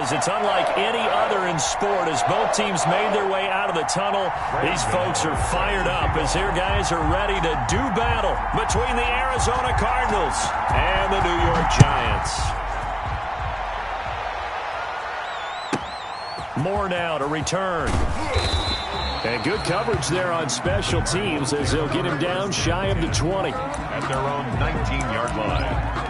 is. It's unlike any other in sport. As both teams made their way out of the tunnel, these folks are fired up as their guys are ready to do battle between the Arizona Cardinals and the New York Giants. Moore now to return. And good coverage there on special teams as they'll get him down shy of the 20. At their own 19-yard line.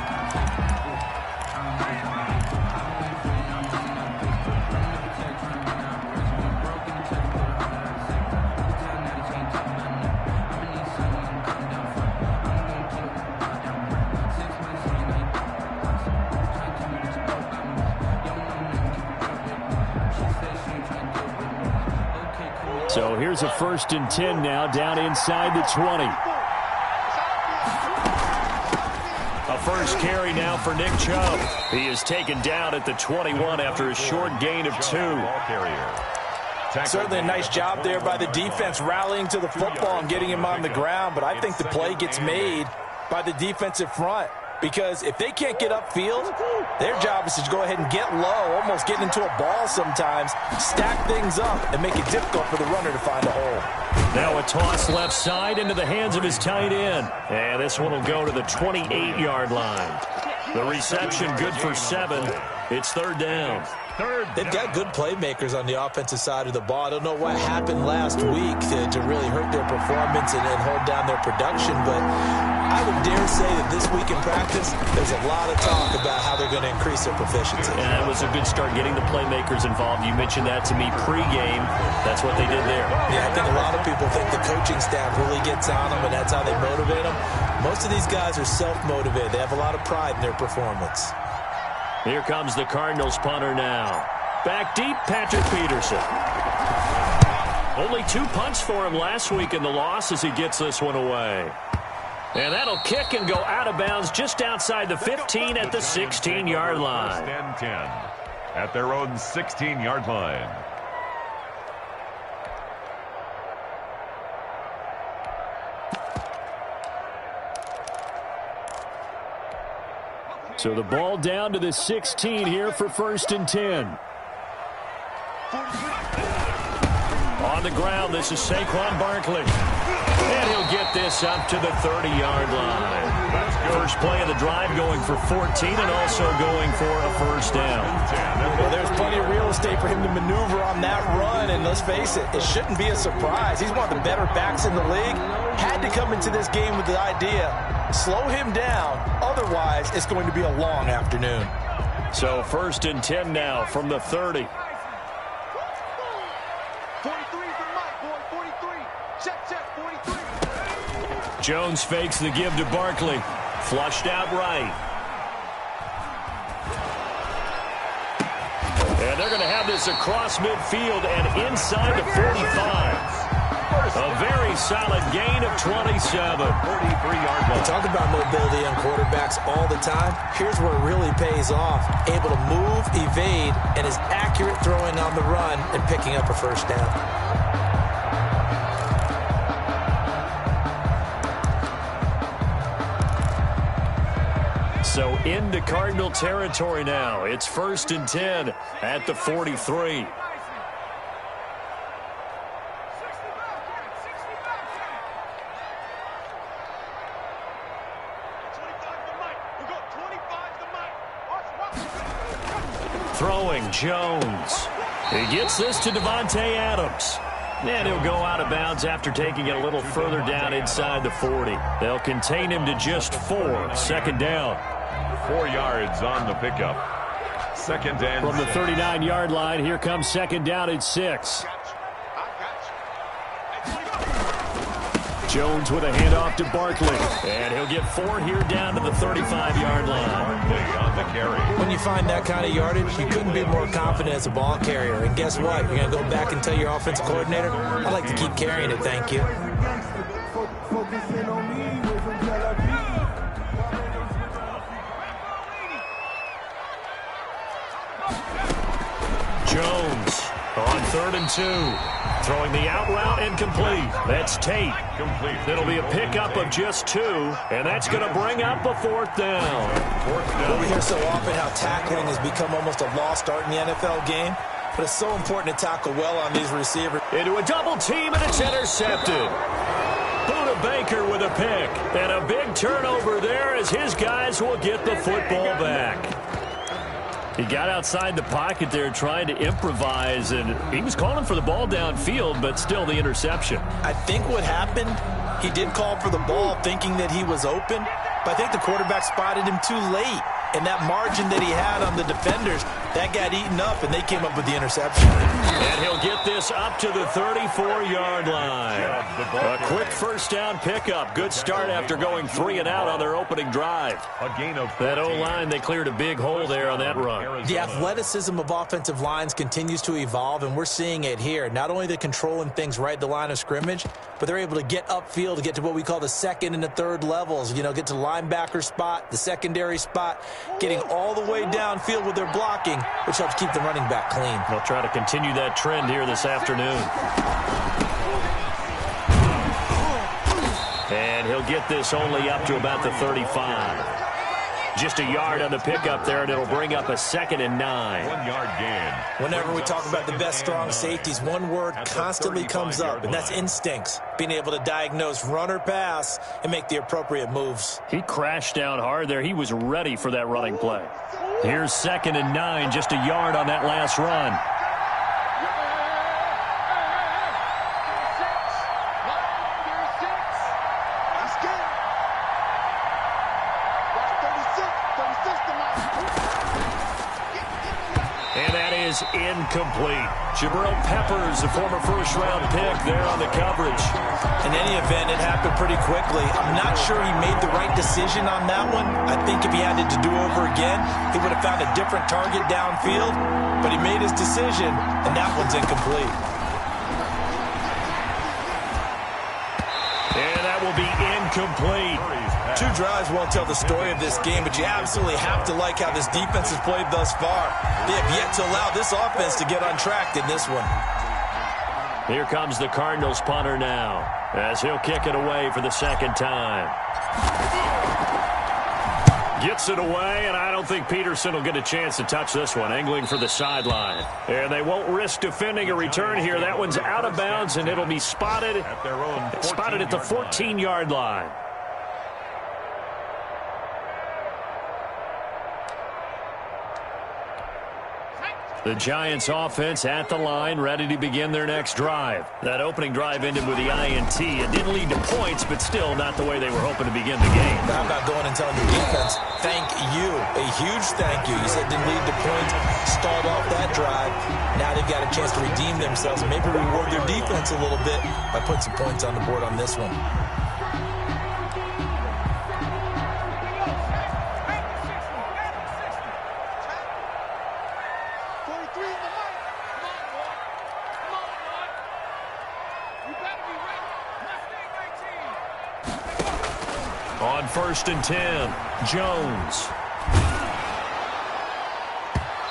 So here's a 1st and 10 now, down inside the 20. A first carry now for Nick Chubb. He is taken down at the 21 after a short gain of 2. Certainly a nice job there by the defense rallying to the football and getting him on the ground, but I think the play gets made by the defensive front. Because if they can't get upfield, their job is to go ahead and get low, almost get into a ball sometimes, stack things up, and make it difficult for the runner to find a hole. Now a toss left side into the hands of his tight end. And this one will go to the 28-yard line. The reception good for 7. It's 3rd down. They've got good playmakers on the offensive side of the ball. I don't know what happened last week to really hurt their performance and hold down their production, but I would dare say that this week in practice, there's a lot of talk about how they're going to increase their proficiency. And that was a good start getting the playmakers involved. You mentioned that to me pregame. That's what they did there. Yeah, I think a lot of people think the coaching staff really gets on them, and that's how they motivate them. Most of these guys are self-motivated. They have a lot of pride in their performance. Here comes the Cardinals punter now. Back deep, Patrick Peterson. Only 2 punts for him last week in the loss as he gets this one away. And that'll kick and go out of bounds just outside the 15 at the 16-yard line. 10 at their own 16-yard line. So the ball down to the 16 here for 1st and 10. On the ground, this is Saquon Barkley. And he'll get this up to the 30-yard line. First play of the drive going for 14 and also going for a 1st down. Well, there's plenty of real estate for him to maneuver on that run, and let's face it, it shouldn't be a surprise. He's one of the better backs in the league. Had to come into this game with the idea, slow him down, otherwise it's going to be a long afternoon. So 1st and 10 now from the 30. 43 for Mike, boy, 43. Check, 43. Jones fakes the give to Barkley. Flushed out right. And they're going to have this across midfield and inside the 45. A very solid gain of 27. 43-yard line. We talk about mobility on quarterbacks all the time. Here's where it really pays off. Able to move, evade, and is accurate throwing on the run and picking up a 1st down. So into Cardinal territory now. It's 1st and 10 at the 43. Throwing Jones. He gets this to Devontae Adams. And he'll go out of bounds after taking it a little further down inside the 40. They'll contain him to just 4. 2nd down. 4 yards on the pickup. 2nd and from the 39-yard line. Here comes 2nd down at 6. Jones with a handoff to Barkley. And he'll get 4 here down to the 35-yard line. On the carry. When you find that kind of yardage, you couldn't be more confident as a ball carrier. And guess what? You're going to go back and tell your offensive coordinator, I'd like to keep carrying it, thank you. Jones On 3rd and 2. Throwing the out route incomplete. That's Tate. Complete. It'll be a pickup of just 2, and that's going to bring up a 4th down. Well, we hear so often how tackling has become almost a lost art in the NFL game, but it's so important to tackle well on these receivers. Into a double team, and it's intercepted. Buda Baker with a pick, and a big turnover there as his guys will get the football back. He got outside the pocket there trying to improvise, and he was calling for the ball downfield, but still the interception. I think what happened, he did call for the ball thinking that he was open, but I think the quarterback spotted him too late. And that margin that he had on the defenders, that got eaten up, and they came up with the interception. And he'll get this up to the 34-yard line. A quick first down pickup. Good start after going 3 and out on their opening drive. A gain of that O-line, they cleared a big hole there on that run. The athleticism of offensive lines continues to evolve, and we're seeing it here. Not only are they controlling things right at the line of scrimmage, but they're able to get upfield to get to what we call the 2nd and the 3rd levels. You know, get to the linebacker spot, the secondary spot, getting all the way downfield with their blocking, which helps keep the running back clean. They'll try to continue that trend here this afternoon. And he'll get this only up to about the 35. Just a yard on the pickup there, and it'll bring up a 2nd and 9. 1-yard gain. Whenever we talk about the best strong safeties, one word constantly comes up, and that's instincts. Being able to diagnose run or pass and make the appropriate moves. He crashed down hard there. He was ready for that running play. Here's 2nd and 9, just a yard on that last run. Incomplete. Jabril Peppers, the former first-round pick, there on the coverage. In any event, it happened pretty quickly. I'm not sure he made the right decision on that one. I think if he had it to do over again, he would have found a different target downfield. But he made his decision, and that one's incomplete. And that will be incomplete. 2 drives won't tell the story of this game, but you absolutely have to like how this defense has played thus far. They have yet to allow this offense to get on track in this one. Here comes the Cardinals punter now, as he'll kick it away for the 2nd time. Gets it away, and I don't think Peterson will get a chance to touch this one. Angling for the sideline. And they won't risk defending a return here. That one's out of bounds, and it'll be spotted at the 14-yard line. The Giants offense at the line, ready to begin their next drive. That opening drive ended with the INT. It didn't lead to points, but still not the way they were hoping to begin the game. How about going and telling your defense, thank you, a huge thank you. You said it didn't lead to points, stalled off that drive. Now they've got a chance to redeem themselves, maybe reward their defense a little bit by putting some points on the board on this one. On 1st and 10, Jones.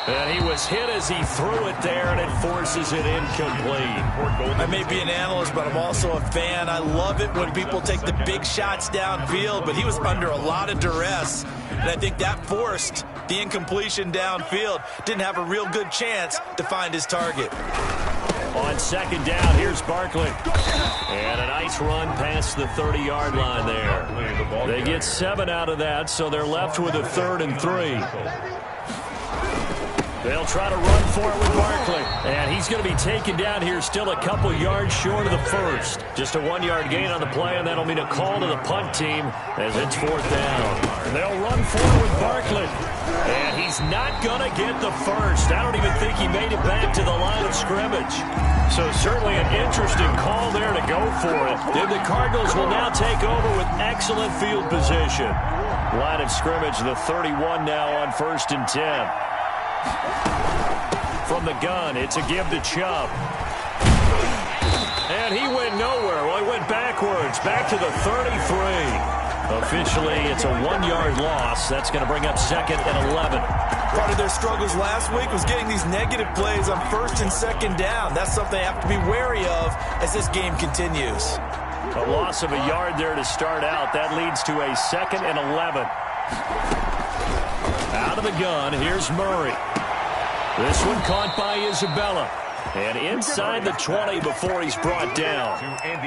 And he was hit as he threw it there, and it forces it incomplete. I may be an analyst, but I'm also a fan. I love it when people take the big shots downfield, but he was under a lot of duress, and I think that forced the incompletion downfield. Didn't have a real good chance to find his target. On 2nd down, here's Barkley. And a nice run past the 30-yard line there. They get 7 out of that, so they're left with a 3rd and 3. They'll try to run for it with Barkley. And he's going to be taken down here still a couple yards short of the 1st. Just a 1-yard gain on the play, and that'll mean a call to the punt team as it's 4th down. And they'll run for it with Barkley. And he's not going to get the 1st. I don't even think he made it back to the line of scrimmage. So certainly an interesting call there to go for it. And the Cardinals will now take over with excellent field position. Line of scrimmage, the 31 now on 1st and 10. From the gun, it's a give to Chubb. And he went nowhere. Well, he went backwards, back to the 33. Officially, it's a 1-yard loss. That's going to bring up 2nd and 11. Part of their struggles last week was getting these negative plays on 1st and 2nd down. That's something they have to be wary of as this game continues. A loss of a yard there to start out. That leads to a 2nd and 11. Out of the gun, here's Murray. This one caught by Isabella. And inside the 20 before he's brought down.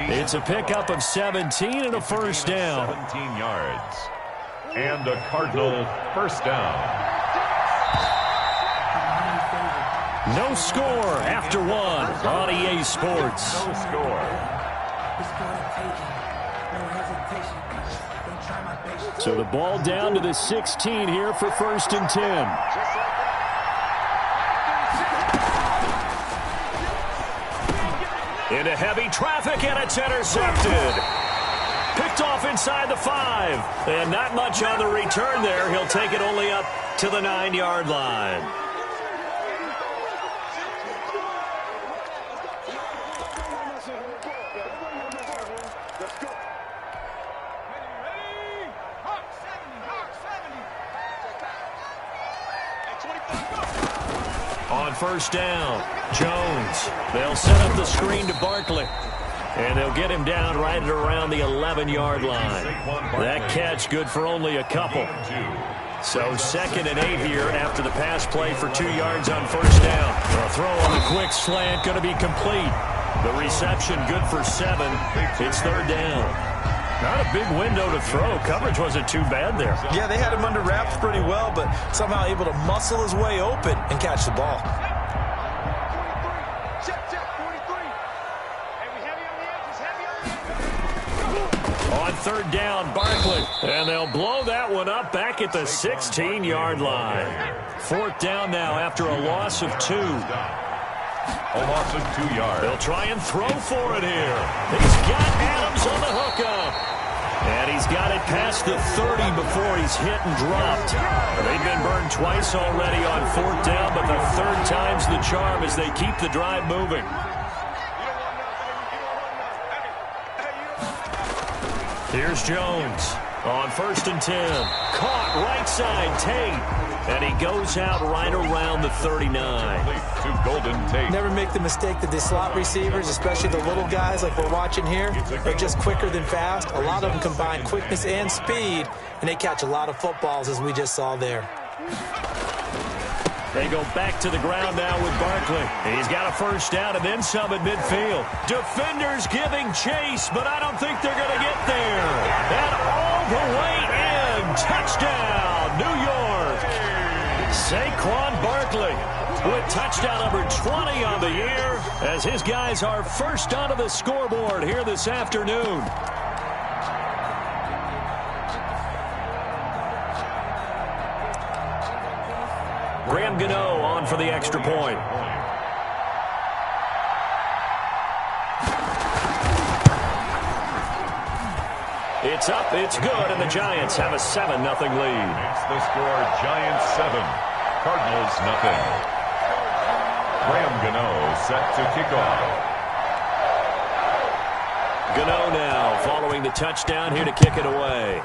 It's a pickup of 17 and a first down. 17 yards. And a Cardinal first down. No score after 1 on EA Sports. No score. So the ball down to the 16 here for 1st and 10. Into heavy traffic, and it's intercepted. Picked off inside the 5. And not much on the return there. He'll take it only up to the 9-yard line. On first down, Jones. They'll set up the screen to Barkley. And they'll get him down right at around the 11-yard line. That catch good for only a couple. So 2nd and 8 here after the pass play for 2 yards on first down. A throw on the quick slant going to be complete. The reception good for 7. It's 3rd down. Not a big window to throw. Coverage wasn't too bad there. Yeah, they had him under wraps pretty well, but somehow able to muscle his way open and catch the ball. On 3rd down, Barkley. And they'll blow that one up back at the 16-yard line. 4th down now after a loss of 2. A loss of 2 yards. They'll try and throw for it here. He's got Adams on the hookup. And he's got it past the 30 before he's hit and dropped. They've been burned twice already on 4th down, but the 3rd time's the charm as they keep the drive moving. Here's Jones on 1st and 10. Caught right side, Tate. And he goes out right around the 39. To Golden Tate. Never make the mistake that the slot receivers, especially the little guys like we're watching here, are just quicker than fast. A lot of them combine quickness and speed, and they catch a lot of footballs, as we just saw there. They go back to the ground now with Barkley. He's got a first down and then some at midfield. Defenders giving chase, but I don't think they're going to get there. And all the way in. Touchdown, New York. Saquon Barkley with touchdown number 20 on the year as his guys are first onto the scoreboard here this afternoon. Graham Gano on for the extra point. It's up, it's good, and the Giants have a 7-0 lead. It's the score, Giants 7, Cardinals nothing. Graham Gano set to kick off. Gano now following the touchdown here to kick it away.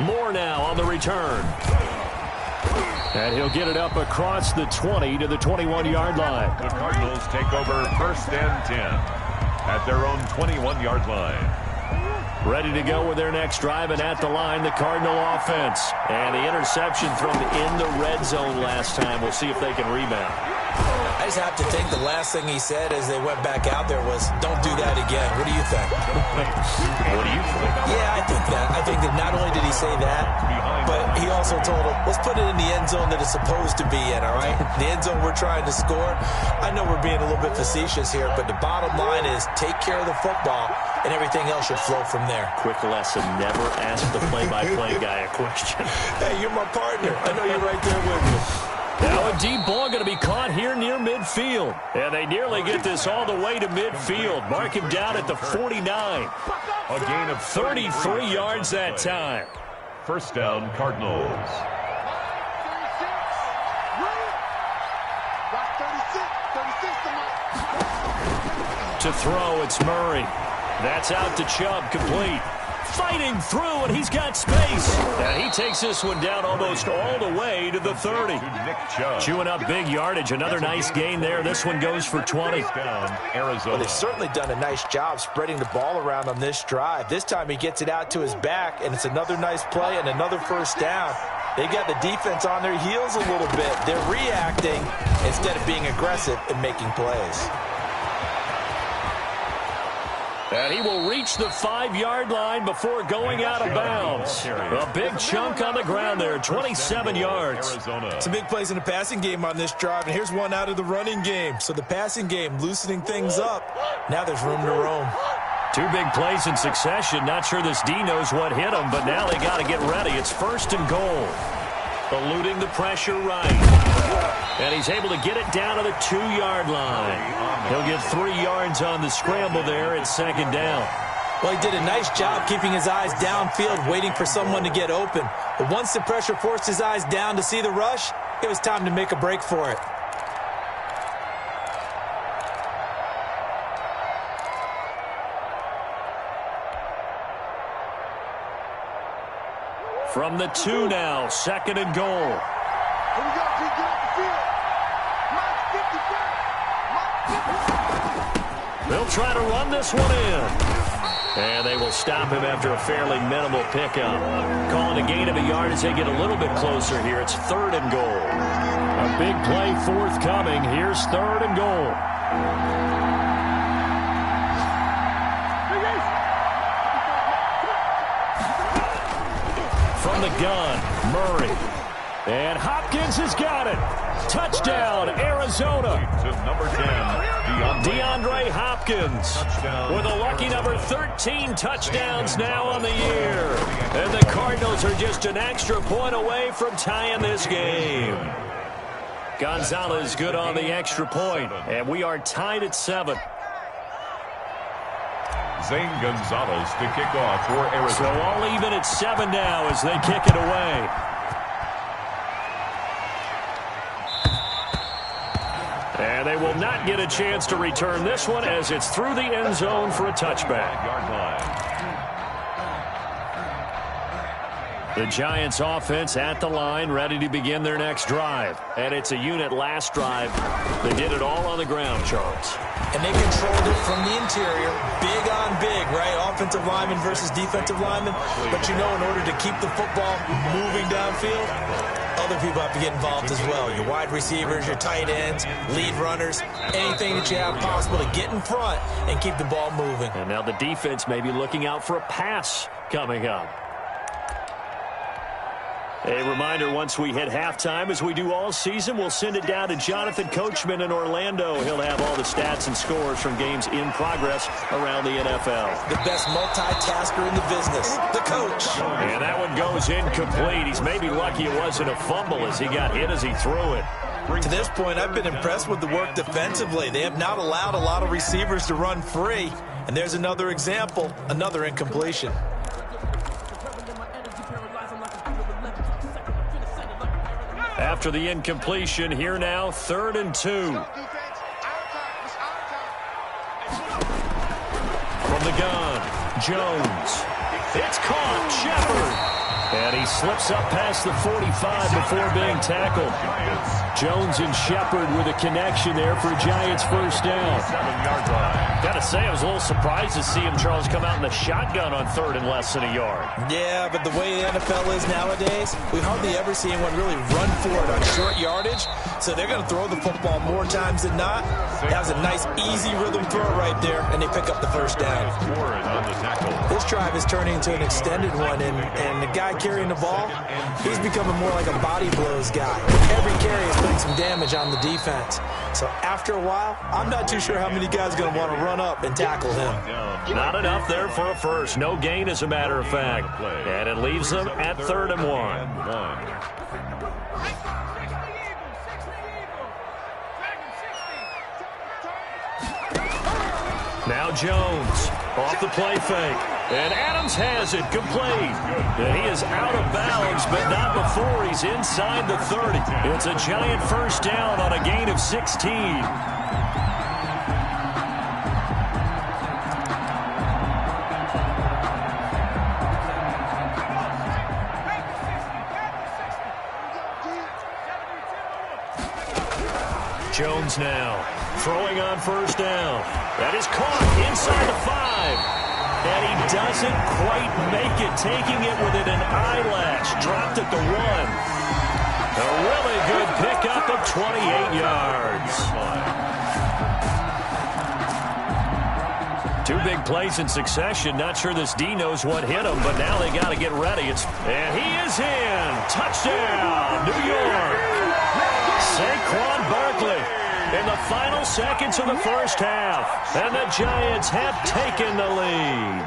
Moore now on the return. And he'll get it up across the 20 to the 21-yard line. The Cardinals take over 1st and 10 at their own 21-yard line. Ready to go with their next drive, and at the line, the Cardinal offense. And the interception from in the red zone last time. We'll see if they can rebound. I just have to think the last thing he said as they went back out there was, don't do that again. What do you think? What do you think? Yeah, I think that. I think that not only did he say that, but he also told him, let's put it in the end zone that it's supposed to be in, all right? The end zone we're trying to score. I know we're being a little bit facetious here, but the bottom line is take care of the football, and everything else should flow from there. Quick lesson, never ask the play-by-play guy a question. Hey, you're my partner. I know you're right there with me. Now a deep ball going to be caught here near midfield. And they nearly get this all the way to midfield. Mark him down at the 49. A gain of 33 yards that time. First down, Cardinals. To throw, it's Murray. That's out to Chubb, complete. Fighting through, and he's got space. And he takes this one down almost all the way to the 30. Chewing up big yardage. Another nice gain there. This one goes for 20. Well, they've certainly done a nice job spreading the ball around on this drive. This time he gets it out to his back, and it's another nice play and another first down. They've got the defense on their heels a little bit. They're reacting instead of being aggressive and making plays. And he will reach the 5-yard line before going out of bounds. A big chunk on the ground there, 27 yards. Some big plays in the passing game on this drive, and here's one out of the running game. So the passing game loosening things up. Now there's room to roam. 2 big plays in succession. Not sure this D knows what hit him, but now they got to get ready. It's 1st and goal. Eluding the pressure right. And he's able to get it down to the 2-yard line. He'll get 3 yards on the scramble there. It's 2nd down. Well, he did a nice job keeping his eyes downfield, waiting for someone to get open. But once the pressure forced his eyes down to see the rush, it was time to make a break for it. From the 2 now, 2nd and goal. Here we go, G. Get off the field. Mike 50. They'll try to run this one in. And they will stop him after a fairly minimal pickup. Calling a gain of a yard as they get a little bit closer here. It's 3rd and goal. A big play forthcoming. Here's 3rd and goal. From the gun, Murray. And Hopkins has got it. Touchdown, Arizona. To number 10, DeAndre Hopkins with a lucky number 13 touchdowns now on the year. And the Cardinals are just an extra point away from tying this game. Gonzalez good on the extra point, and we are tied at 7. Zane Gonzalez to kick off for Arizona. So all even at 7 now as they kick it away. And they will not get a chance to return this one as it's through the end zone for a touchback. The Giants offense at the line, ready to begin their next drive. And it's a unit last drive. They did it all on the ground, Charles. And they controlled it from the interior, big on big, right? Offensive lineman versus defensive lineman. But you know, in order to keep the football moving downfield, other people have to get involved as well. Your wide receivers, your tight ends, lead runners, anything that you have possible to get in front and keep the ball moving. And now the defense may be looking out for a pass coming up. A reminder, once we hit halftime, as we do all season, we'll send it down to Jonathan Coachman in Orlando. He'll have all the stats and scores from games in progress around the NFL. The best multitasker in the business, the coach. And that one goes incomplete. He's maybe lucky it wasn't a fumble as he got hit as he threw it. To this point, I've been impressed with the work defensively. They have not allowed a lot of receivers to run free. And there's another example, another incompletion. After the incompletion, here now, 3rd and 2. From the gun, Jones. It's caught, Shepard. And he slips up past the 45 before being tackled. Jones and Shepard with a connection there for Giants first down. 7-yard line. Gotta say, I was a little surprised to see him, Charles, come out in the shotgun on 3rd and less than a yard. Yeah, but the way the NFL is nowadays, we hardly ever see anyone really run for it on short yardage. So they're going to throw the football more times than not. That was a nice, easy rhythm throw right there, and they pick up the first down. This drive is turning into an extended one, and the guy carrying the ball, he's becoming more like a body blows guy. Every carry is putting some damage on the defense. So after a while, I'm not too sure how many guys are going to want to run up and tackle him. Not enough there for a first. No gain, as a matter of fact. And it leaves them at 3rd and 1. Now Jones off the play fake. And Adams has it complete. And he is out of bounds, but not before he's inside the 30. It's a Giant first down on a gain of 16. Jones now, throwing on first down. That is caught inside the 5. And he doesn't quite make it, taking it within an eyelash. Dropped at the 1. A really good pickup of 28 yards. 2 big plays in succession. Not sure this D knows what hit him, but now they got to get ready. And he is in. Touchdown, New York. Saquon Barkley in the final seconds of the first half. And the Giants have taken the lead.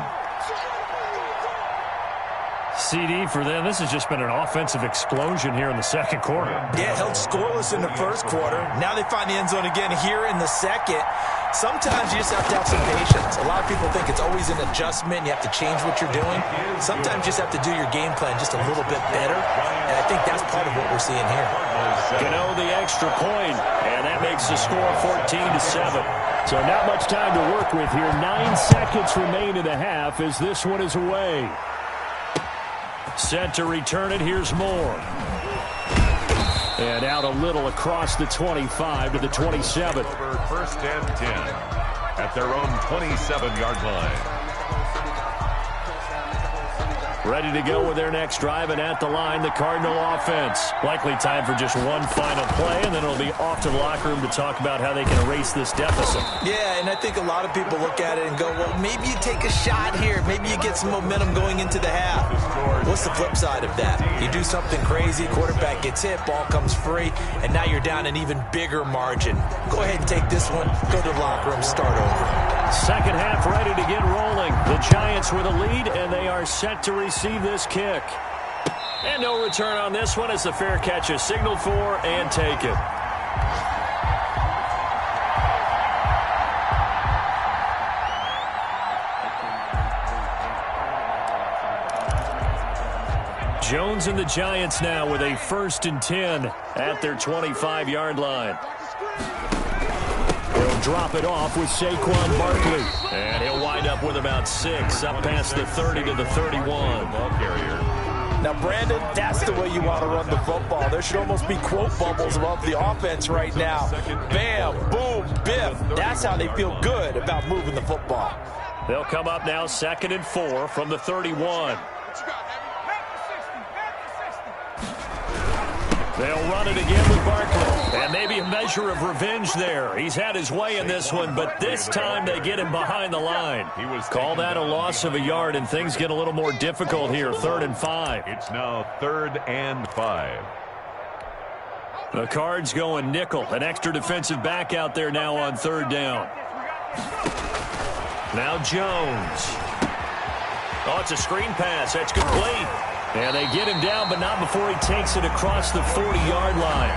CD for them. This has just been an offensive explosion here in the second quarter. Yeah, held scoreless in the first quarter. Now they find the end zone again here in the second. Sometimes you just have to have some patience. A lot of people think it's always an adjustment. You have to change what you're doing. Sometimes you just have to do your game plan just a little bit better. And I think that's part of what we're seeing here. Gano the extra point, and that makes the score 14-7. So not much time to work with here. 9 seconds remain in the half as this one is away. Set to return it. Here's Moore. And out a little across the 25 to the 27. First and 10 at their own 27-yard line. Ready to go with their next drive, and at the line, the Cardinal offense. Likely time for just one final play, and then it'll be off to the locker room to talk about how they can erase this deficit. Yeah, and I think a lot of people look at it and go, well, maybe you take a shot here. Maybe you get some momentum going into the half. What's the flip side of that? You do something crazy, quarterback gets hit, ball comes free, and now you're down an even bigger margin. Go ahead and take this one, go to the locker room, start over. Second half ready to get rolling. The Giants with a lead, and they are set to receive this kick. And no return on this one as the fair catch is signaled for and taken. Jones and the Giants now with a 1st and 10 at their 25-yard line. He'll drop it off with Saquon Barkley. And he'll wind up with about 6 up past the 30 to the 31. Ball carrier. Now, Brandon, that's the way you want to run the football. There should almost be quote bubbles above the offense right now. Bam, boom, biff. That's how they feel good about moving the football. They'll come up now 2nd and 4 from the 31. They'll run it again with Barkley. And maybe a measure of revenge there. He's had his way in this one, but this time they get him behind the line. Call that a loss of a yard, and things get a little more difficult here. 3rd and 5. It's now 3rd and 5. The Cards going nickel. An extra defensive back out there now on 3rd down. Now Jones. Oh, it's a screen pass. That's complete. And they get him down, but not before he takes it across the 40-yard line.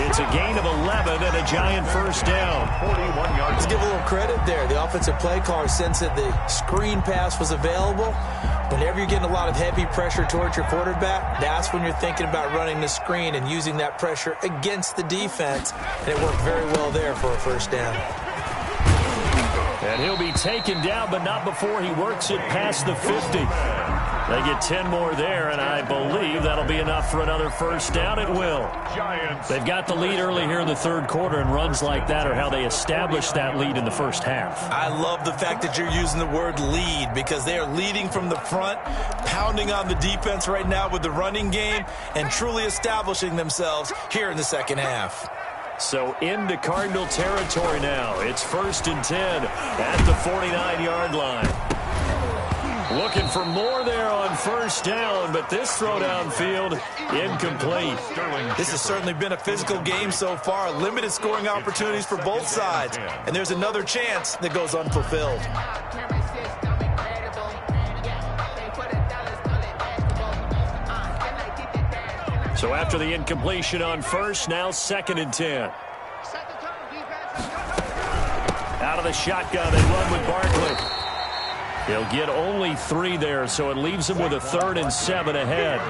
It's a gain of 11 and a Giant first down. 41 yards. Let's give a little credit there. The offensive play caller sensed that the screen pass was available. Whenever you're getting a lot of heavy pressure towards your quarterback, that's when you're thinking about running the screen and using that pressure against the defense. And it worked very well there for a first down. And he'll be taken down, but not before he works it past the 50. They get 10 more there, and I believe that'll be enough for another first down. It will. Giants. They've got the lead early here in the 3rd quarter, and runs like that are how they establish that lead in the first half. I love the fact that you're using the word lead because they are leading from the front, pounding on the defense right now with the running game, and truly establishing themselves here in the second half. So into Cardinal territory now. It's 1st and 10 at the 49-yard line. Looking for more there on first down, but this throw downfield incomplete. This has certainly been a physical game so far. Limited scoring opportunities for both sides. And there's another chance that goes unfulfilled. So after the incompletion on first, now 2nd and 10. Out of the shotgun, they run with Barkley. He'll get only 3 there, so it leaves him with a 3rd and 7 ahead.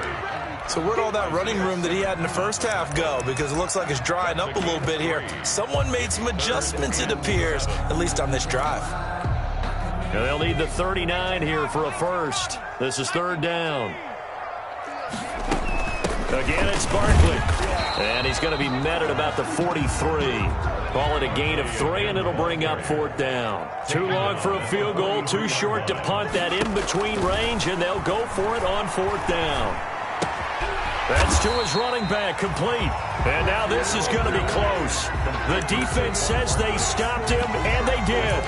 So where'd all that running room that he had in the first half go? Because it looks like it's drying up a little bit here. Someone made some adjustments, it appears, at least on this drive. And they'll need the 39 here for a first. This is 3rd down. Again, it's Barkley. And he he's going to be met at about the 43. Call it a gain of 3, and it'll bring up 4th down. Too long for a field goal, too short to punt that in-between range, and they'll go for it on 4th down. That's to his running back, complete. And now this is going to be close. The defense says they stopped him, and they did.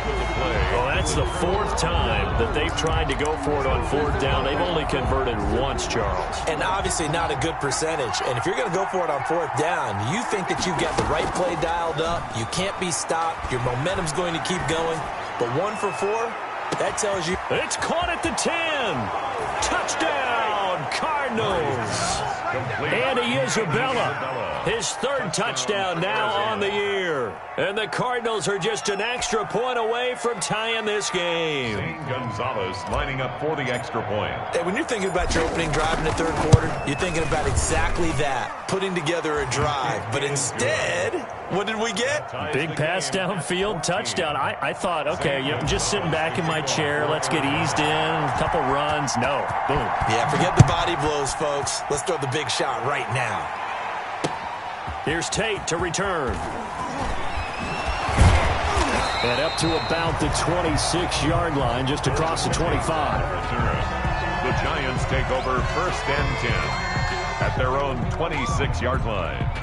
Well, that's the 4th time that they've tried to go for it on 4th down. They've only converted once, Charles. And obviously not a good percentage. And if you're going to go for it on 4th down, you think that you've got the right play dialed up. You can't be stopped. Your momentum's going to keep going. But 1 for 4, that tells you. It's caught at the 10. Touchdown, Cardinals. Andy Isabella, his 3rd touchdown now on the year. And the Cardinals are just an extra point away from tying this game. Zane Gonzalez lining up for the extra point. Hey, when you're thinking about your opening drive in the 3rd quarter, you're thinking about exactly that, putting together a drive. But instead, what did we get? Big pass downfield, touchdown. I thought, okay, I'm just sitting back in my chair. Let's get eased in, a couple runs. No, boom. Yeah, forget the body blows, folks. Let's throw the big shot right now. Here's Tate to return. And up to about the 26-yard line, just across the 25. The Giants take over 1st and 10 at their own 26-yard line.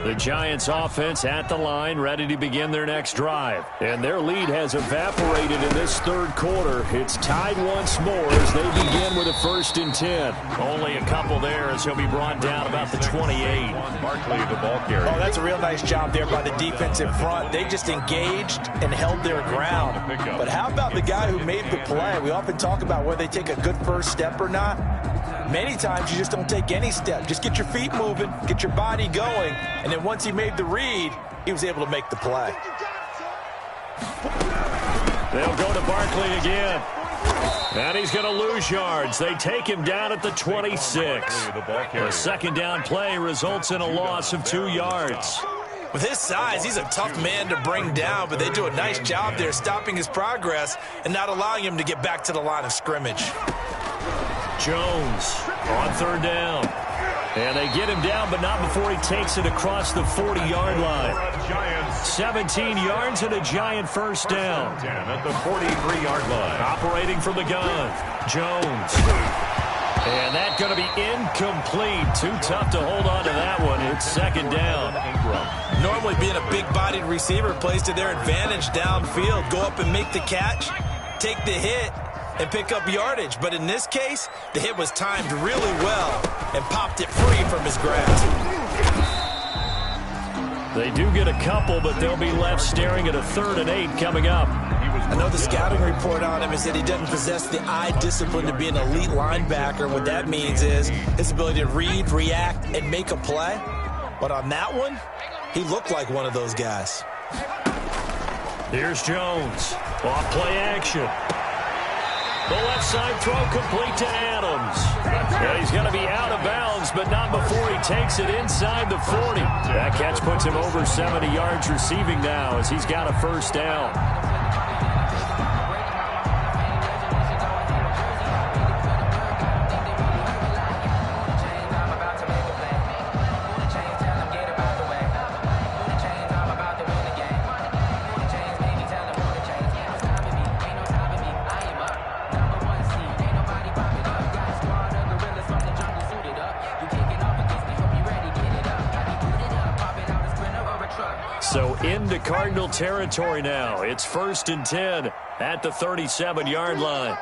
The Giants offense at the line, ready to begin their next drive. And their lead has evaporated in this 3rd quarter. It's tied once more as they begin with a 1st and 10. Only a couple there as he'll be brought down about the 28. Barkley, the ball carrier. Oh, that's a real nice job there by the defense in front. They just engaged and held their ground. But how about the guy who made the play? We often talk about whether they take a good first step or not. Many times you just don't take any step. Just get your feet moving, get your body going, and then once he made the read, he was able to make the play. They'll go to Barkley again. And he's going to lose yards. They take him down at the 26. The 2nd down play results in a loss of 2 yards. With his size, he's a tough man to bring down, but they do a nice job there stopping his progress and not allowing him to get back to the line of scrimmage. Jones on 3rd down. And they get him down, but not before he takes it across the 40-yard line. 17 yards and a Giant 1st down. At the 43-yard line. Operating from the gun, Jones. And that's going to be incomplete. Too tough to hold on to that one. It's 2nd down. Normally being a big-bodied receiver plays to their advantage downfield. Go up and make the catch, take the hit, and pick up yardage. But in this case, the hit was timed really well and popped it free from his grasp. They do get a couple, but they'll be left staring at a 3rd and 8 coming up. I know the scouting report on him is that he doesn't possess the eye discipline to be an elite linebacker. What that means is his ability to read, react, and make a play. But on that one, he looked like one of those guys. Here's Jones. Off play action. The left side throw complete to Adams. And he's going to be out of bounds, but not before he takes it inside the 40. That catch puts him over 70 yards receiving now as he's got a 1st down. So into Cardinal territory now. It's 1st and 10 at the 37-yard line.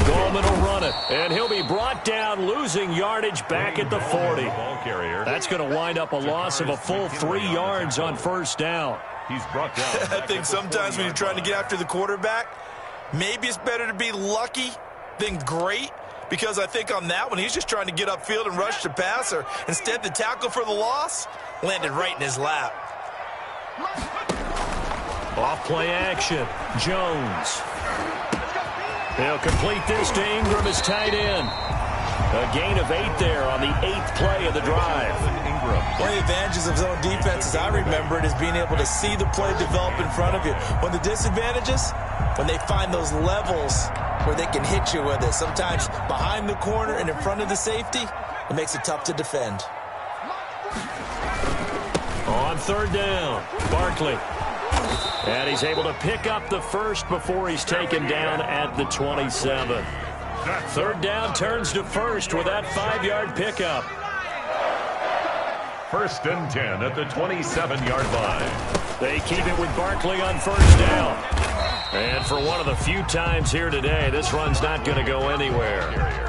Goldman will run it, and he'll be brought down, losing yardage back at the 40. That's going to wind up a loss of a full 3 yards on 1st down. He's brought down. I think sometimes when you're trying to get after the quarterback, maybe it's better to be lucky than great. Because I think on that one, he's just trying to get upfield and rush the passer. Instead, the tackle for the loss landed right in his lap. Off play action, Jones. He'll complete this to Ingram as tight end. A gain of 8 there on the 8th play of the drive. One of the advantages of zone defense, as I remember it, is being able to see the play develop in front of you. One of the disadvantages, when they find those levels where they can hit you with it. Sometimes behind the corner and in front of the safety, it makes it tough to defend. On 3rd down, Barkley. And he's able to pick up the first before he's taken down at the 27. 3rd down turns to first with that 5-yard pickup. 1st and 10 at the 27-yard line. They keep it with Barkley on 1st down. And for one of the few times here today, this run's not going to go anywhere.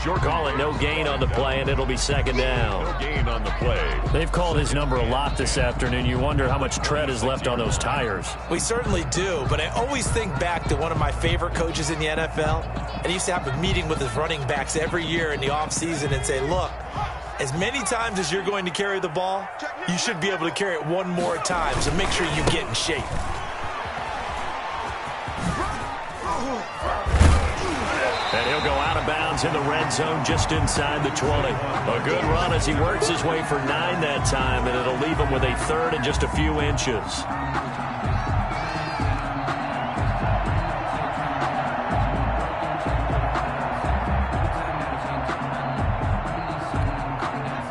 Call it no gain on the play, and it'll be 2nd down. No gain on the play. They've called his number a lot this afternoon. You wonder how much tread is left on those tires. We certainly do, but I always think back to one of my favorite coaches in the NFL. And he used to have a meeting with his running backs every year in the offseason and say, look, as many times as you're going to carry the ball, you should be able to carry it one more time, so make sure you get in shape. And he'll go out of bounds in the red zone just inside the 20. A good run as he works his way for 9 that time, and it'll leave him with a 3rd and just a few inches.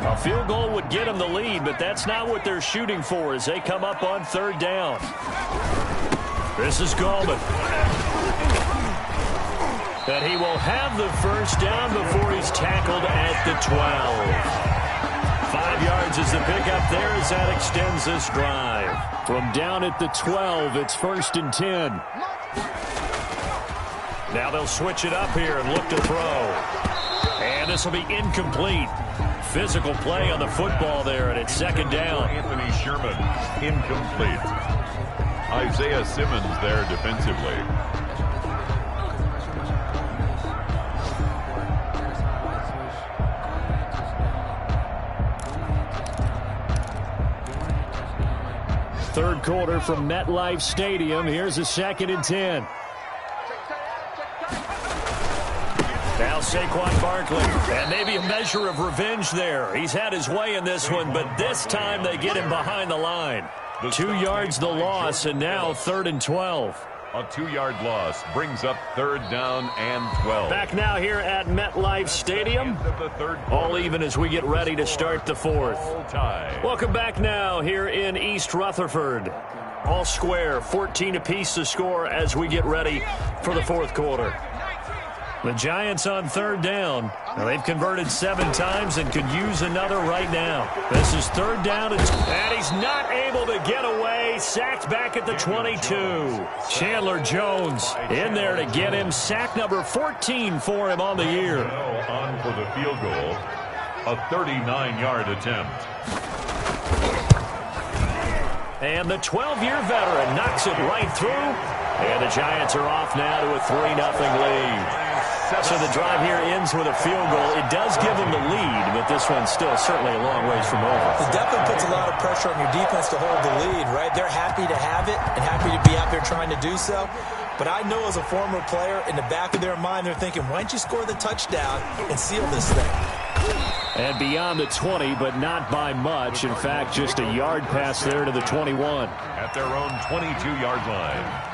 A field goal would get him the lead, but that's not what they're shooting for as they come up on 3rd down. This is Gallman. That he will have the 1st down before he's tackled at the 12. 5 yards is the pickup there as that extends this drive. From down at the 12, it's 1st and 10. Now they'll switch it up here and look to throw. And this will be incomplete. Physical play on the football there, and it's 2nd down. Anthony Sherman, incomplete. Isaiah Simmons there defensively. Third quarter from MetLife Stadium. Here's a 2nd and 10. Now Saquon Barkley. And maybe a measure of revenge there. He's had his way in this one, but this time they get him behind the line. 2 yards the loss, and now 3rd and 12. A 2-yard loss brings up 3rd down and 12. Back now here at MetLife Stadium. All even as we get ready to start the 4th. Welcome back now here in East Rutherford. All square, 14 apiece to score as we get ready for the 4th quarter. The Giants on 3rd down. Now they've converted 7 times and could use another right now. This is 3rd down, and he's not able to get away. Sacked back at the 22. Chandler Jones in there to get him. Sack number 14 for him on the year. On for the field goal. A 39-yard attempt. And the 12-year veteran knocks it right through. And the Giants are off now to a 3-0 lead. So the drive here ends with a field goal. It does give them the lead, but this one's still certainly a long ways from over. It definitely puts a lot of pressure on your defense to hold the lead, right? They're happy to have it and happy to be out there trying to do so. But I know as a former player, in the back of their mind, they're thinking, why don't you score the touchdown and seal this thing? And beyond the 20, but not by much. In fact, just a yard pass there to the 21. At their own 22-yard line.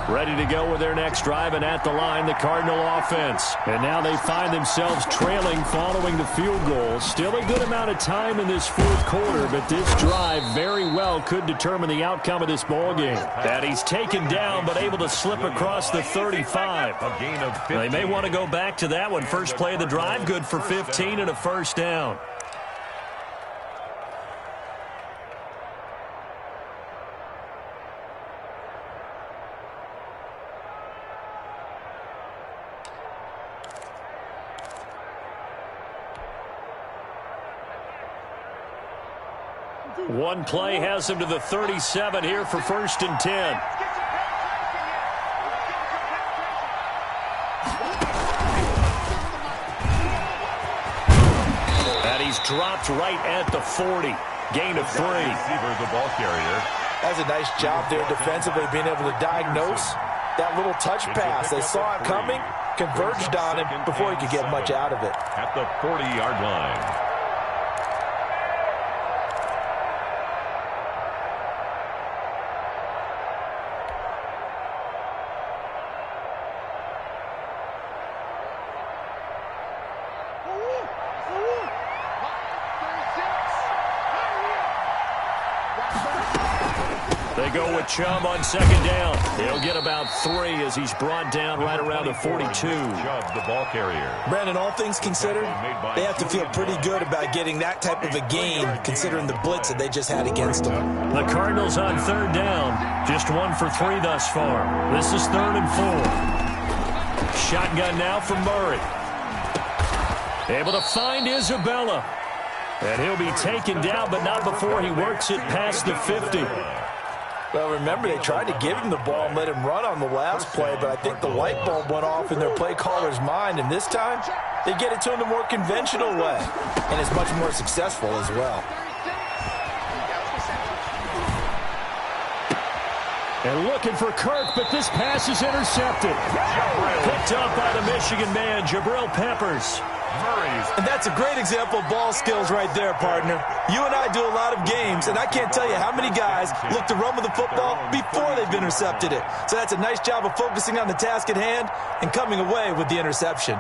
Ready to go with their next drive, and at the line, the Cardinal offense. And now they find themselves trailing following the field goal. Still a good amount of time in this 4th quarter, but this drive very well could determine the outcome of this ballgame. That he's taken down, but able to slip across the 35. A gain of 15. They may want to go back to that one. First play of the drive, good for 15 and a 1st down. One play has him to the 37 here for 1st and 10. And he's dropped right at the 40. Gain of 3. Receiver, the ball carrier. That's a nice job there defensively, being able to diagnose that little touch pass. They saw it coming, converged on him before he could get much out of it. At the 40-yard line. They go with Chubb on second down. He'll get about 3 as he's brought down right around the 42. Chubb, the ball carrier. Brandon, all things considered, they have to feel pretty good about getting that type of a gain, considering the blitz that they just had against them. The Cardinals on third down. Just 1 for 3 thus far. This is 3rd and 4. Shotgun now from Murray. Able to find Isabella. And he'll be taken down, but not before he works it past the 50. Well, remember, they tried to give him the ball and let him run on the last play, but I think the light bulb went off in their play caller's mind, and this time they get it to him the more conventional way, and it's much more successful as well. And looking for Kirk, but this pass is intercepted. Picked up by the Michigan man, Jabril Peppers. And that's a great example of ball skills right there, partner. You and I do a lot of games, and I can't tell you how many guys look to run with the football before they've intercepted it. So that's a nice job of focusing on the task at hand and coming away with the interception.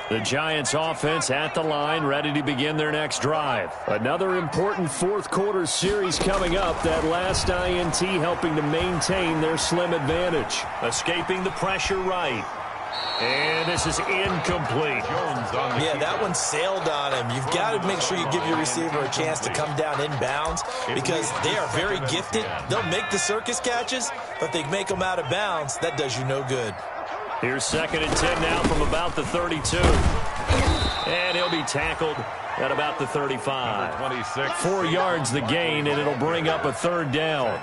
The Giants offense at the line, ready to begin their next drive. Another important fourth quarter series coming up. That last INT helping to maintain their slim advantage. Escaping the pressure right. And this is incomplete. Yeah, that one sailed on him. You've got to make sure you give your receiver a chance to come down inbounds because they are very gifted. They'll make the circus catches, but they make them out of bounds. That does you no good. Here's 2nd and 10 now from about the 32. And he'll be tackled at about the 35. 26. 4 yards the gain, and it'll bring up a 3rd down.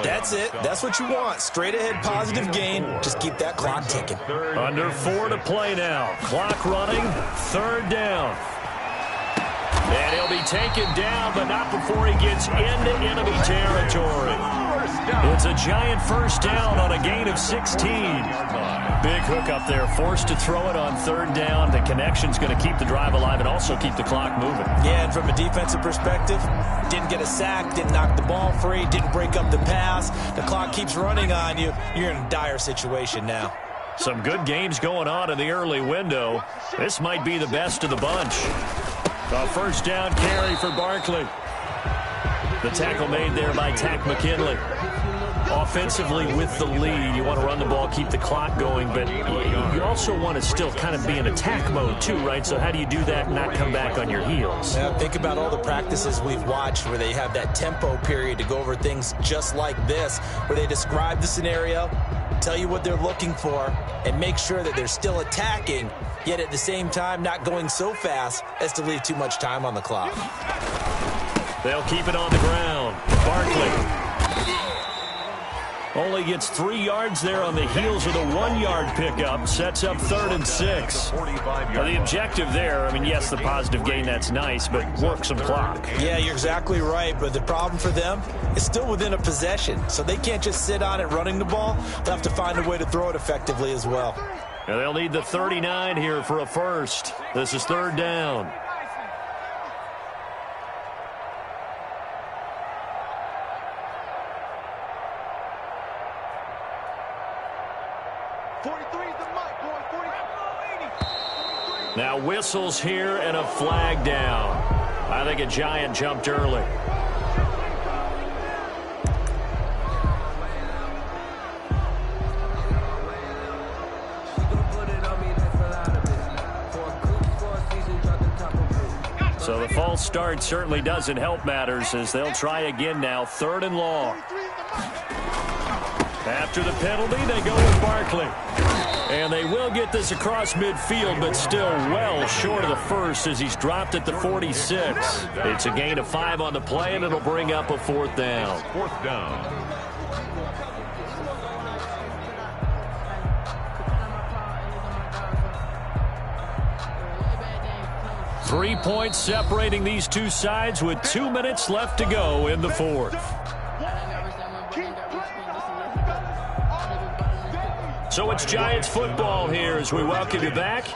That's it. That's what you want. Straight ahead positive gain. Just keep that clock ticking. Under 4 to play now. Clock running. 3rd down. And he'll be taken down, but not before he gets into enemy territory. It's a Giant first down on a gain of 16. Big hook up there, forced to throw it on 3rd down. The connection's going to keep the drive alive and also keep the clock moving. Yeah, and from a defensive perspective, didn't get a sack, didn't knock the ball free, didn't break up the pass. The clock keeps running on you. You're in a dire situation now. Some good games going on in the early window. This might be the best of the bunch. A first down carry for Barkley. The tackle made there by Tack McKinley. Offensively with the lead, you want to run the ball, keep the clock going, but you also want to still kind of be in attack mode too, right? So how do you do that and not come back on your heels? Now, think about all the practices we've watched where they have that tempo period to go over things just like this, where they describe the scenario, tell you what they're looking for, and make sure that they're still attacking, yet at the same time not going so fast as to leave too much time on the clock. They'll keep it on the ground. Barkley only gets 3 yards there on the heels of the 1-yard pickup. Sets up 3rd and 6. Now, the objective there, I mean, yes, the positive gain, that's nice, but work some clock. Yeah, you're exactly right, but the problem for them is still within a possession, so they can't just sit on it running the ball. They'll have to find a way to throw it effectively as well. And they'll need the 39 here for a first. This is 3rd down. Now whistles here and a flag down. I think a Giant jumped early. So the false start certainly doesn't help matters as they'll try again now. 3rd and long. After the penalty, they go with Barkley. And they will get this across midfield, but still well short of the first as he's dropped at the 46. It's a gain of 5 on the play, and it'll bring up a 4th down. 4th down. 3 points separating these two sides with 2 minutes left to go in the fourth. So it's Giants football here as we welcome you back.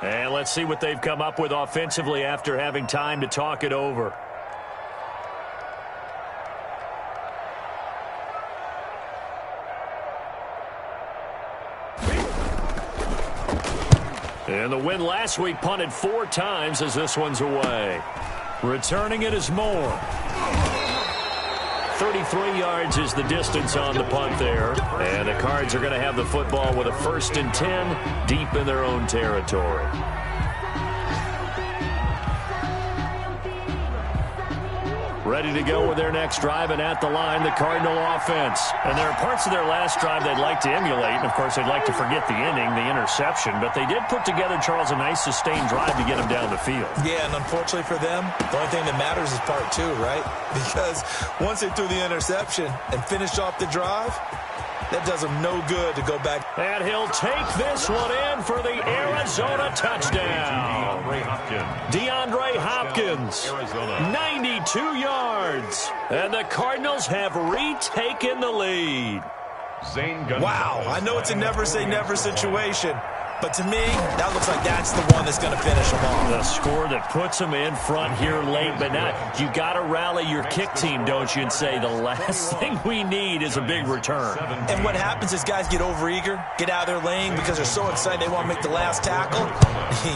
And let's see what they've come up with offensively after having time to talk it over. And the win last week punted 4 times as this one's away. Returning it is Moore. 33 yards is the distance on the punt there. And the Cards are going to have the football with a 1st and 10 deep in their own territory. Ready to go with their next drive, and at the line, the Cardinal offense. And there are parts of their last drive they'd like to emulate. And, of course, they'd like to forget the ending, the interception. But they did put together, Charles, a nice sustained drive to get them down the field. Yeah, and unfortunately for them, the only thing that matters is part 2, right? Because once they threw the interception and finished off the drive, that does them no good to go back. And he'll take this one in for the Arizona touchdown. DeAndre Hopkins, 92 yards. And the Cardinals have retaken the lead. Wow, I know it's a never-say-never situation, but to me, that looks like that's the one that's going to finish them off. The score that puts them in front here late, but not. You got to rally your kick team, don't you, and say the last thing we need is a big return. And what happens is guys get overeager, get out of their lane because they're so excited they want to make the last tackle.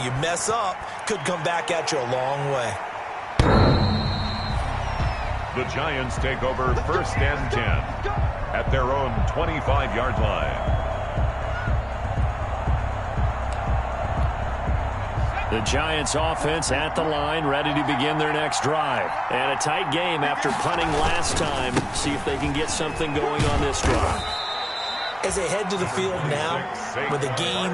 You mess up, could come back at you a long way. The Giants take over 1st and 10 at their own 25-yard line. The Giants offense at the line, ready to begin their next drive. And a tight game after punting last time. See if they can get something going on this drive. As they head to the field now, with the game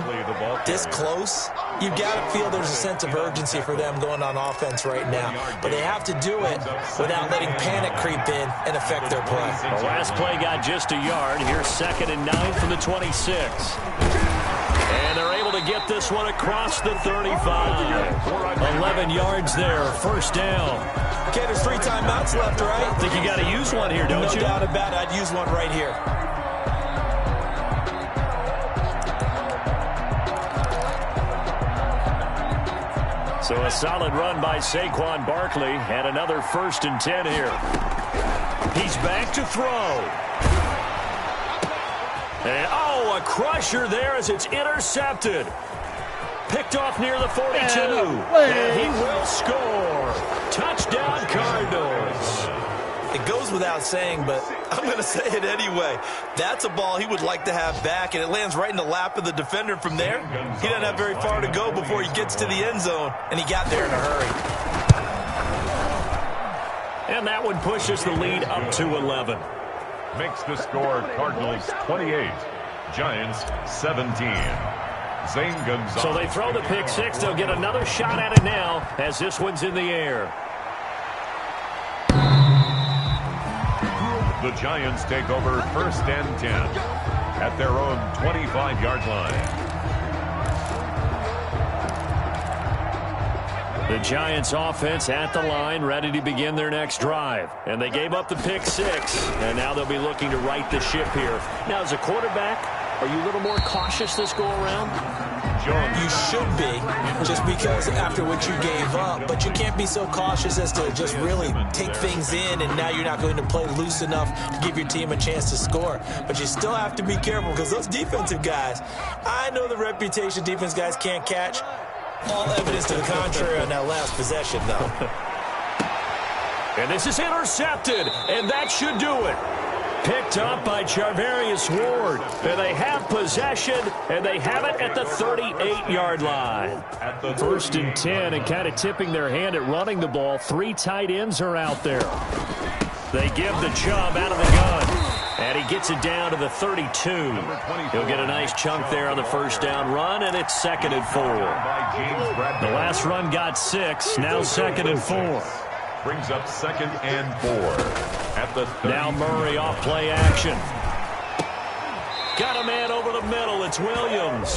this close, you've got to feel there's a sense of urgency for them going on offense right now. But they have to do it without letting panic creep in and affect their play. The last play got just a yard. Here's 2nd and 9 from the 26. And they're able to get this one across the 35. 11 yards there, 1st down. Okay, there's 3 timeouts left, right? I think you got to use one here, don't you? No doubt about it. I'd use one right here. So a solid run by Saquon Barkley, and another 1st and 10 here. He's back to throw. And, a crusher there as it's intercepted. Picked off near the 42. And he will score. Touchdown, Cardinals. It goes without saying, but I'm going to say it anyway. That's a ball he would like to have back, and it lands right in the lap of the defender. From there, he doesn't have very far to go before he gets to the end zone, and he got there in a hurry. And that one pushes the lead up to 11. Makes the score Cardinals 28, Giants 17. Zane Gonzalez. So they throw the pick 6. They'll get another shot at it now as this one's in the air. The Giants take over 1st and 10 at their own 25-yard line. The Giants offense at the line, ready to begin their next drive. And they gave up the pick 6, and now they'll be looking to right the ship here. Now, as a quarterback, are you a little more cautious this go-around? You should be, just because after what you gave up. But you can't be so cautious as to just really take things in, and now you're not going to play loose enough to give your team a chance to score. But you still have to be careful because those defensive guys, I know the reputation defense guys can't catch. All evidence to the contrary on that last possession, though. And this is intercepted, and that should do it. Picked up by Charvarius Ward. And they have possession, and they have it at the 38-yard line. 1st and 10, and kind of tipping their hand at running the ball. 3 tight ends are out there. They give the Chubb out of the gun. And he gets it down to the 32. He'll get a nice chunk there on the 1st down run, and it's 2nd and 4. The last run got 6, now 2nd and 4. Brings up 2nd and 4 at the 30. Now Murray off play action. Got a man over the middle. It's Williams.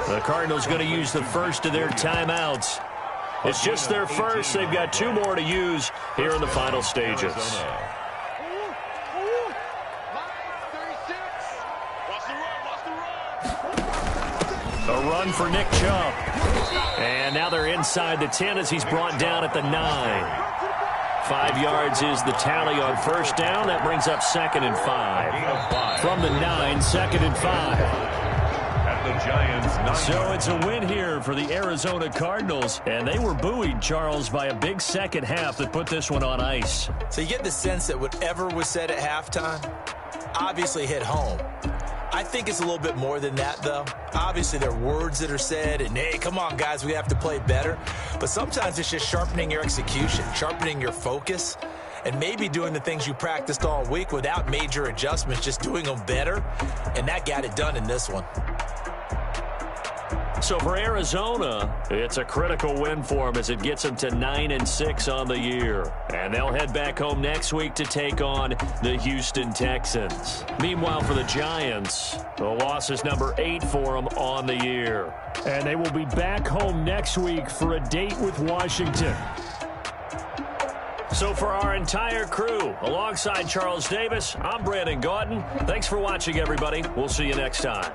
The Cardinals going to use the first of their timeouts. It's just their first. They've got 2 more to use here in the final stages. A run for Nick Chubb. And now they're inside the 10 as he's brought down at the 9. 5 yards is the tally on first down. That brings up 2nd and 5. From the 9, 2nd and 5. At the Giants' 9. So it's a win here for the Arizona Cardinals. And they were buoyed, Charles, by a big second half that put this one on ice. So you get the sense that whatever was said at halftime obviously hit home. I think it's a little bit more than that, though. Obviously, there are words that are said, and, hey, come on, guys, we have to play better. But sometimes it's just sharpening your execution, sharpening your focus, and maybe doing the things you practiced all week without major adjustments, just doing them better. And that got it done in this one. So for Arizona, it's a critical win for them as it gets them to 9-6 on the year. And they'll head back home next week to take on the Houston Texans. Meanwhile, for the Giants, the loss is number 8 for them on the year. And they will be back home next week for a date with Washington. So for our entire crew, alongside Charles Davis, I'm Brandon Gaudin. Thanks for watching, everybody. We'll see you next time.